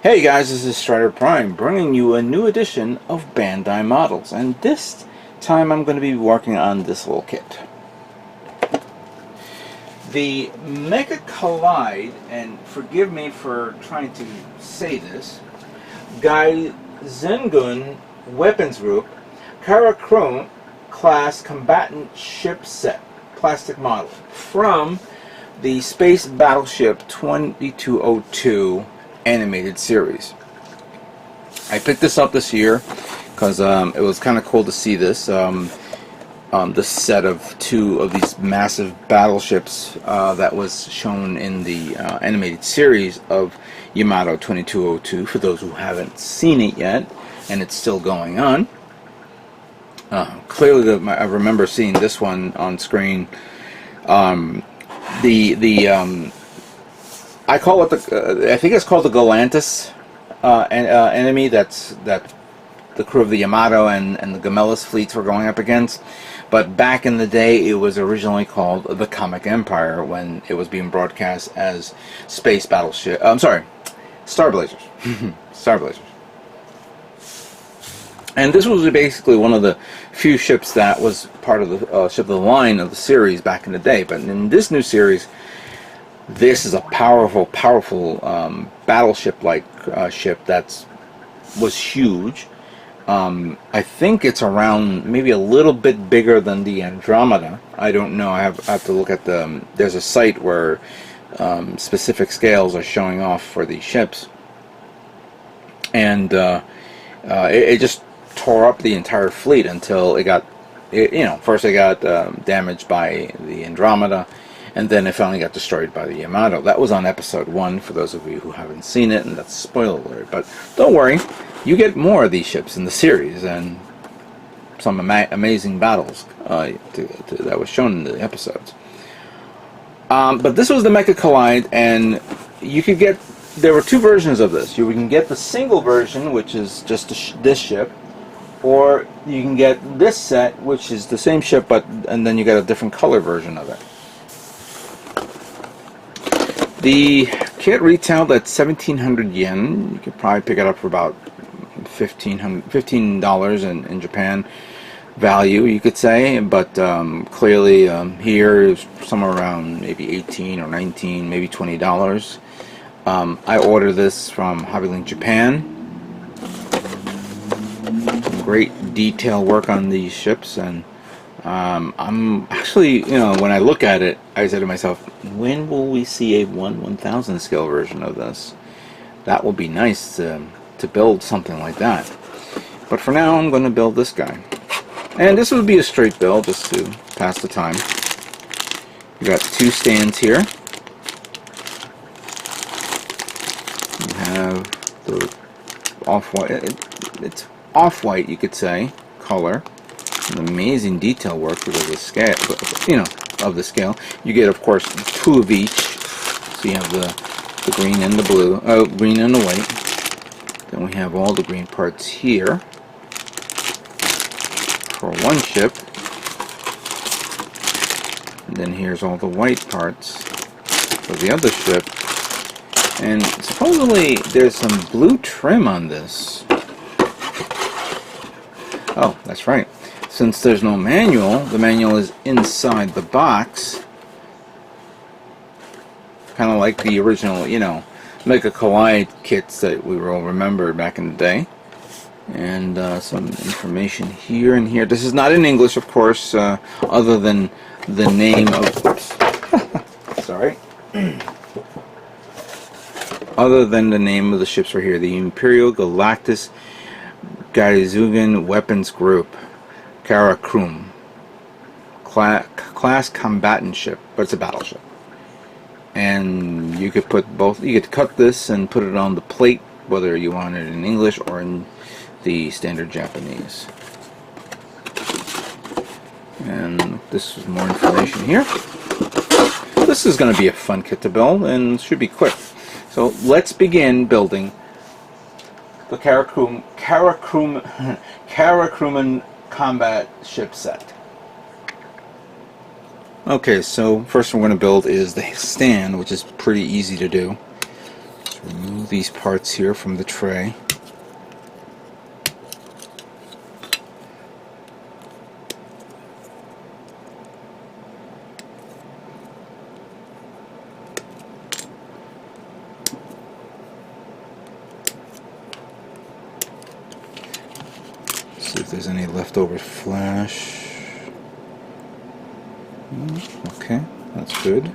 Hey guys, this is Strider Prime bringing you a new edition of Bandai Models, and this time I'm going to be working on this little kit. The Mega Collide, and forgive me for trying to say this, Zengun Weapons Group Karakrum-class Combatant Ship Set plastic model from the Space Battleship 2202 animated series. I picked this up this year because it was kind of cool to see this this set of two of these massive battleships that was shown in the animated series of Yamato 2202, for those who haven't seen it yet, and it's still going on. Clearly I remember seeing this one on screen. I call it I think it's called the Gatlantis enemy. That the crew of the Yamato and the Gatlantis fleets were going up against. But back in the day, it was originally called the Comic Empire when it was being broadcast as Space Battleship. I'm sorry, Star Blazers. Star Blazers. And this was basically one of the few ships that was part of the ship of the line of the series back in the day. But in this new series, this is a powerful battleship-like ship that was huge. I think it's around maybe a little bit bigger than the Andromeda. I don't know. I have to look at the. There's a site where specific scales are showing off for these ships, and it just tore up the entire fleet until it got. First it got damaged by the Andromeda, and then it finally got destroyed by the Yamato. That was on episode 1, for those of you who haven't seen it, and that's spoiler alert. But don't worry, you get more of these ships in the series, and some amazing battles that was shown in the episodes. But this was the Mecha Collide, and you could get... There were two versions of this. You can get the single version, which is just this ship, or you can get this set, which is the same ship, and then you get a different color version of it. The kit retailed at 1,700 yen. You could probably pick it up for about $15 in Japan value, you could say. But clearly here is somewhere around maybe 18 or 19, maybe $20. I ordered this from Hobbylink Japan. Some great detail work on these ships, and I'm actually, when I look at it, I say to myself, when will we see a 1/1000 scale version of this? That would be nice to build something like that. But for now, I'm going to build this guy. And this would be a straight build, just to pass the time. We got two stands here. We have the off-white, it's off-white, you could say, color. An amazing detail work because of the scale, of the scale. You get, of course, two of each. So you have the green and the blue, green and the white. Then we have all the green parts here for one ship. And then here's all the white parts for the other ship. And supposedly there's some blue trim on this. Oh, that's right. Since there's no manual, the manual is inside the box. Kind of like the original, Mega Collide kits that we all remember back in the day. And some information here and here. This is not in English, of course, other than the name of... Oops. Sorry. Other than the name of the ships right here. The Imperial Galactus Gaizugan Weapons Group. Karakrum class combatant ship, but it's a battleship. And you could put both. You could cut this and put it on the plate, whether you want it in English or in the standard Japanese. And this is more information here. This is going to be a fun kit to build, and should be quick. So let's begin building the Karakrum combat ship set. Okay, so first we're going to build is the stand, which is pretty easy to do. remove these parts here from the tray. See if there's any leftover flash. Okay, that's good.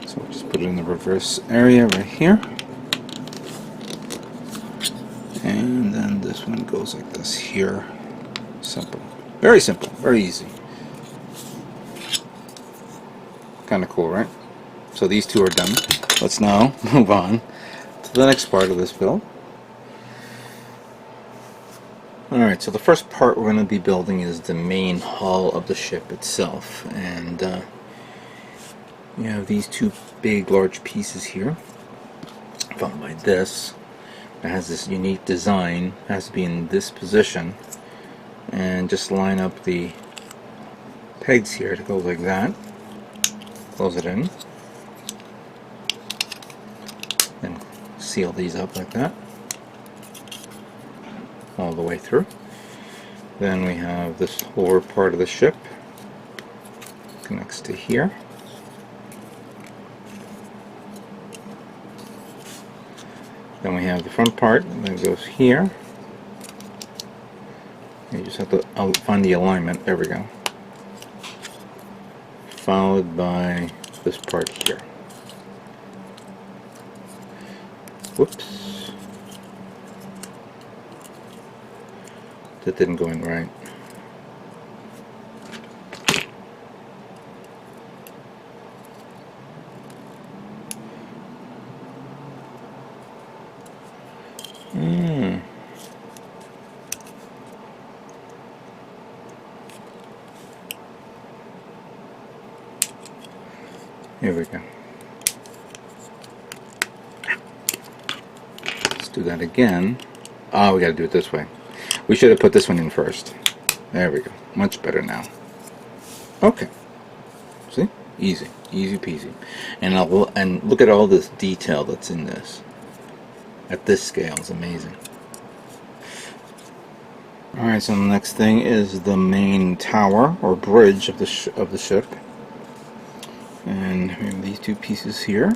So we'll just put it in the reverse area right here. And then this one goes like this here. Simple. Very simple. Very easy. Kind of cool, right? So these two are done. Let's now move on to the next part of this build. Alright, so the first part we're going to be building is the main hull of the ship itself. And you have these two big large pieces here, followed by this. It has this unique design, it has to be in this position, and just line up the pegs here to go like that. Close it in, then seal these up like that all the way through. Then we have this lower part of the ship connects to here. Then we have the front part that goes here. You just have to find the alignment. There we go. Followed by this part here. Whoops. That didn't go in right. Here we go. Let's do that again. Oh, we gotta do it this way. We should have put this one in first. There we go. Much better now. Okay. See? Easy. Easy peasy. And look at all this detail that's in this. At this scale, it's amazing. Alright, so the next thing is the main tower or bridge of the ship. And we have these two pieces here.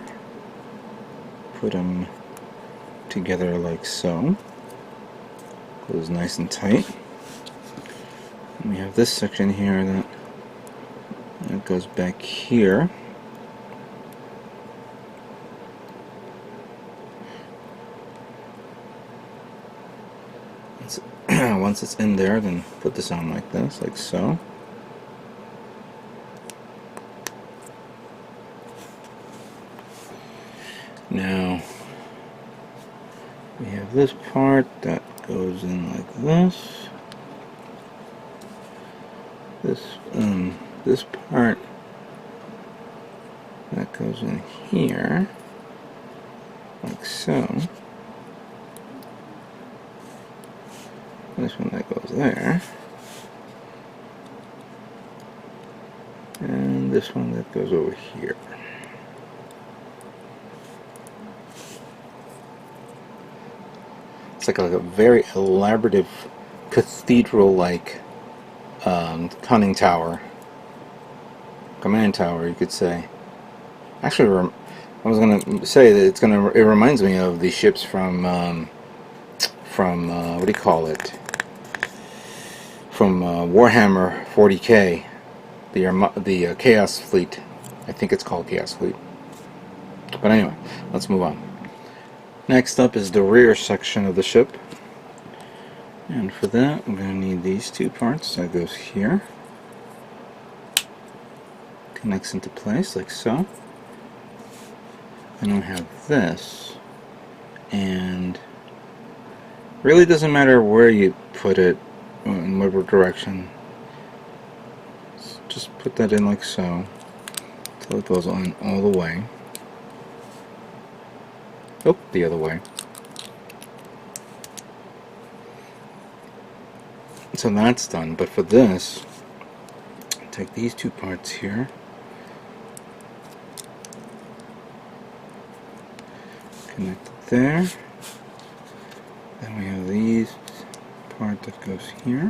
Put them together like so. Goes nice and tight. And we have this section here that goes back here. Once it's in there, then put this on like this, like so. Now we have this part that goes in like this. This part that goes in here, like so. This one that goes there. And this one that goes over here. It's like a very elaborative cathedral-like conning tower, command tower, you could say. Actually, I was gonna say that it reminds me of the ships from what do you call it? From Warhammer 40K, the Chaos Fleet. I think it's called Chaos Fleet. But anyway, let's move on. Next up is the rear section of the ship. And for that, I'm going to need these two parts. That goes here. Connects into place like so. And we have this. And really doesn't matter where you put it, in whatever direction. Just put that in like so, until it goes on all the way. Oh, the other way. So that's done, but for this take these two parts here, connect it there. Then we have these part that goes here.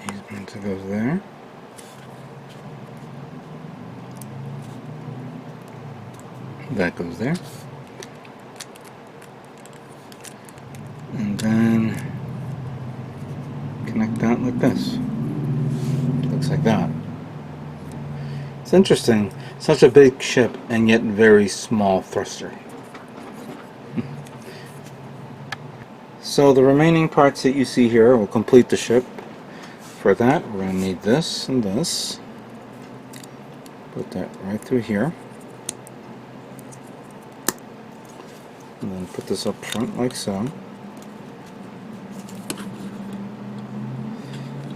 These parts that goes there. That goes there. And then connect that like this. Looks like that. It's interesting. Such a big ship and yet very small thruster. So the remaining parts that you see here will complete the ship. For that, we're going to need this and this. Put that right through here. And then put this up front like so.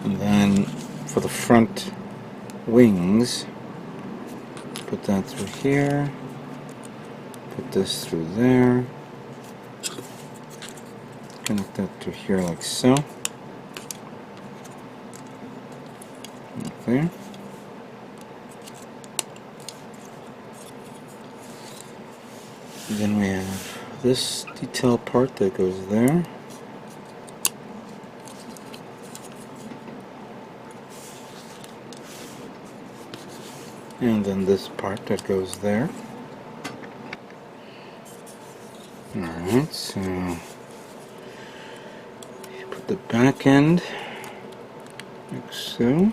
And then for the front wings, put that through here. Put this through there. Connect that through here like so. Right there. Then we have this detail part that goes there. And then this part that goes there. Alright, so you put the back end like so.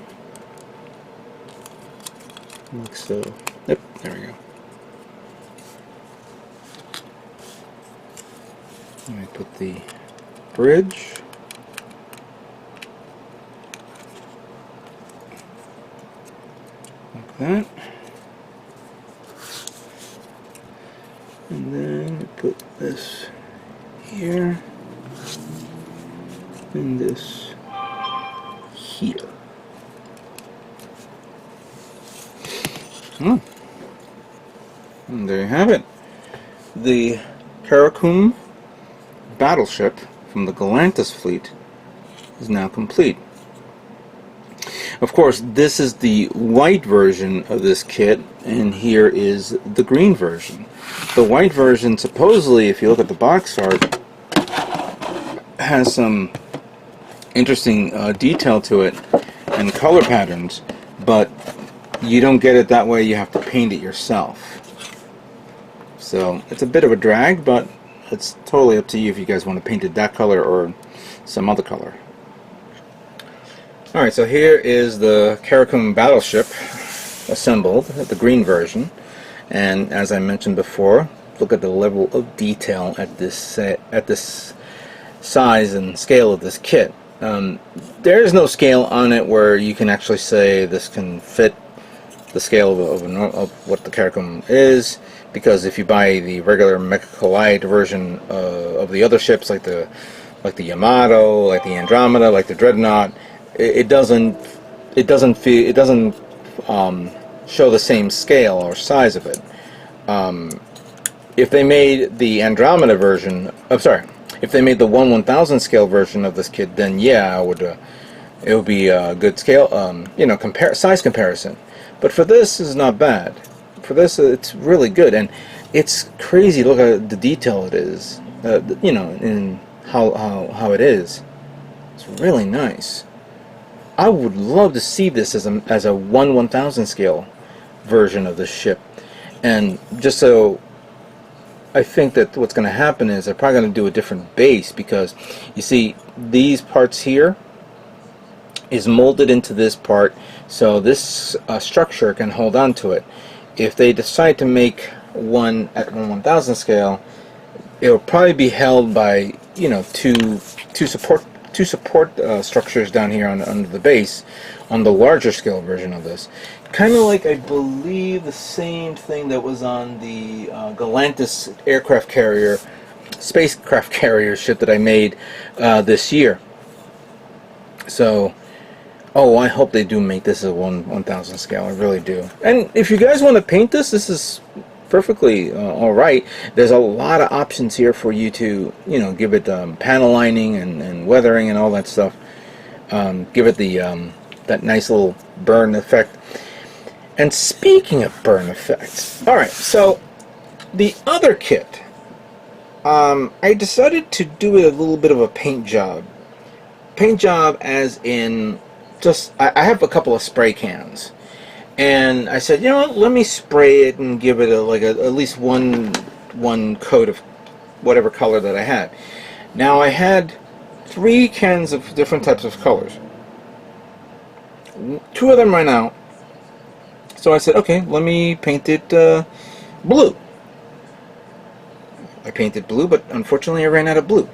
Like so. Yep, there we go. Let me put the bridge. Like that. And then put this here. And this here. And there you have it. The Karakrum battleship from the Gatlantis fleet is now complete. Of course, this is the white version of this kit, and here is the green version. The white version, supposedly, if you look at the box art, has some interesting detail to it and color patterns, but you don't get it that way. You have to paint it yourself. So it's a bit of a drag, but it's totally up to you if you guys want to paint it that color or some other color. Alright, so here is the Karakrum battleship assembled, the green version. And as I mentioned before, look at the level of detail at this size and scale of this kit. There is no scale on it where you can actually say this can fit the scale of what the Karakrum is, because if you buy the regular Mecha Collide version of the other ships, like the Yamato, like the Andromeda, like the Dreadnought, it doesn't show the same scale or size of it. If they made the Andromeda version, if they made the 1/1000 scale version of this kit, then yeah, it would be a good scale, size comparison. But for this, is not bad. For this, it's really good, and it's crazy. Look at the detail it is, in how it is. It's really nice. I would love to see this as a 1/1000 scale version of this ship, and just so I think that what's going to happen is they're probably going to do a different base, because you see these parts here is molded into this part, so this structure can hold on to it. If they decide to make one at 1/1000 scale, it will probably be held by two support structures down here under the base on the larger scale version of this. Kind of like, I believe, the same thing that was on the Gatlantis aircraft carrier, spacecraft carrier ship that I made this year. So, I hope they do make this a 1/1000 scale. I really do. And if you guys want to paint this is perfectly alright. There's a lot of options here for you to, give it panel lining and weathering and all that stuff. give it the that nice little burn effect. And speaking of burn effects, all right, so the other kit, I decided to do a little bit of a paint job. Paint job as in just, I have a couple of spray cans. And I said, you know what, let me spray it and give it at least one coat of whatever color that I had. Now I had 3 cans of different types of colors. 2 of them ran out. So I said, okay, let me paint it blue. I painted blue, but unfortunately I ran out of blue.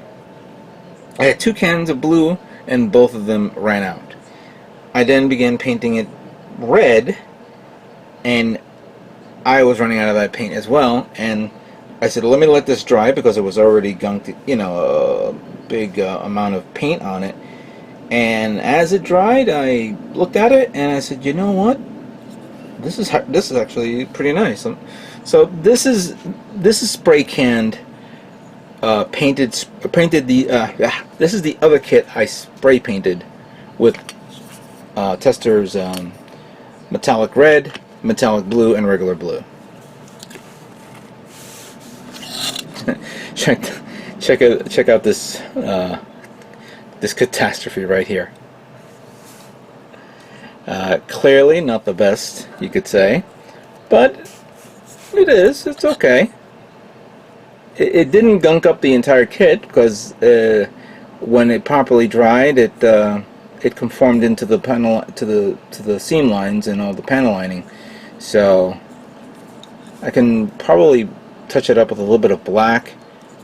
I had 2 cans of blue, and both of them ran out. I then began painting it red, and I was running out of that paint as well, and I said, let me let this dry, because it was already gunked, you know, a big amount of paint on it. And as it dried, I looked at it, and I said, you know what? This is actually pretty nice. So this is spray canned, this is the other kit I spray painted with Testors metallic red, metallic blue, and regular blue. check out this this catastrophe right here. Clearly not the best, you could say, but it's okay. It didn't gunk up the entire kit, because when it properly dried, it conformed into the panel, to the seam lines and all the panel lining. So I can probably touch it up with a little bit of black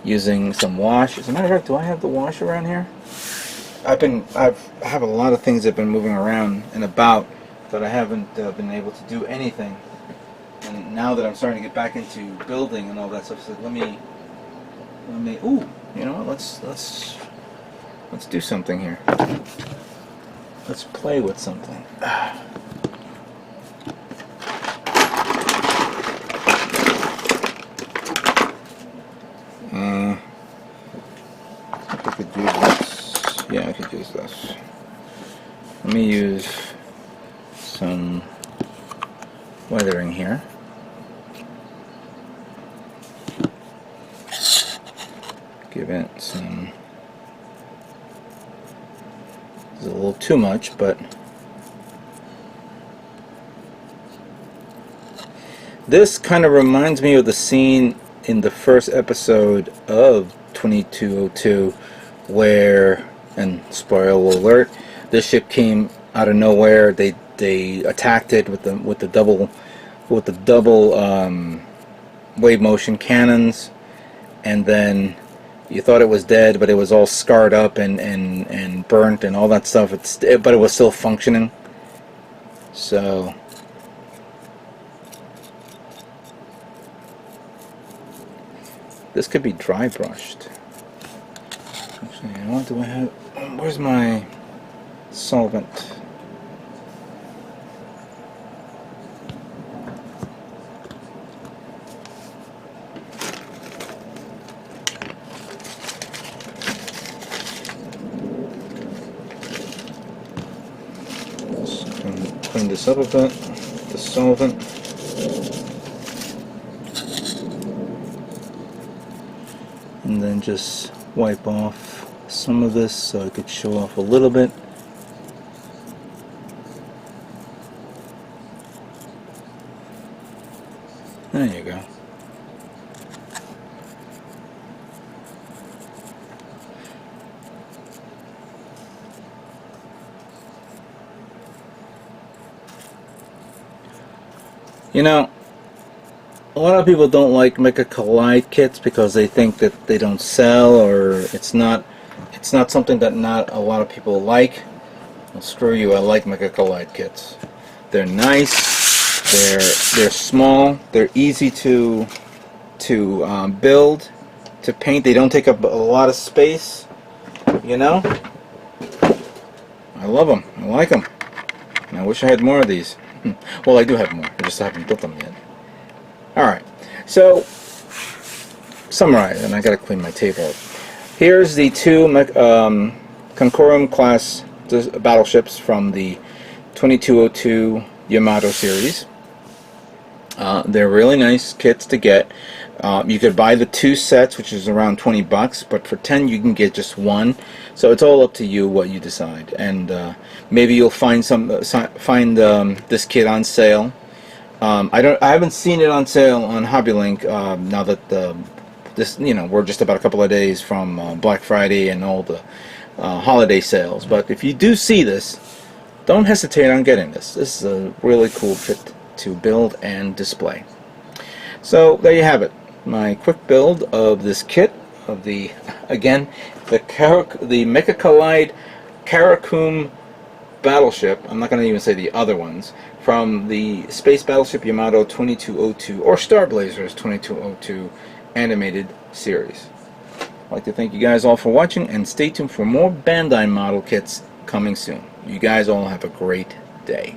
using some wash. As a matter of fact, do I have the wash around here? I have a lot of things that have been moving around and about, but I haven't been able to do anything. And now that I'm starting to get back into building and all that stuff, so let me. Ooh, you know what? Let's do something here. Let's play with something. I could use this. Yeah, I could use this. Let me use some weathering here. Give it some. It's a little too much, but this kind of reminds me of the scene in the first episode of 2202 where, and spoiler alert, this ship came out of nowhere. They attacked it with the double wave motion cannons, and then you thought it was dead, but it was all scarred up and burnt and all that stuff. But it was still functioning. So this could be dry brushed. Actually, what do I have? Where's my solvent? Clean this up a bit, the solvent. And then just wipe off some of this so I could show off a little bit. There you go. You know, a lot of people don't like Mecha Collide kits because they think that they don't sell, or it's not something that not a lot of people like. Well, screw you, I like Mecha Collide kits. They're nice, they're small, they're easy to build, to paint. They don't take up a lot of space, you know. I love them, I like them, and I wish I had more of these. Well, I do have more, I just haven't built them yet. Alright, so summarize, and I gotta clean my table up. Here's the two Karakrum-class battleships from the 2202 Yamato series. They're really nice kits to get. You could buy the 2 sets, which is around 20 bucks, but for 10 you can get just one. So it's all up to you what you decide. And maybe you'll find this kit on sale. I haven't seen it on sale on HobbyLink now that we're just about a couple of days from Black Friday and all the holiday sales. But if you do see this, don't hesitate on getting this. This is a really cool kit to build and display. So there you have it, my quick build of this kit of the Mecha Collide Karakrum battleship. I'm not going to even say the other ones, from the Space Battleship Yamato 2202 or Star Blazers 2202 animated series. I'd like to thank you guys all for watching, and stay tuned for more Bandai model kits coming soon. You guys all have a great day.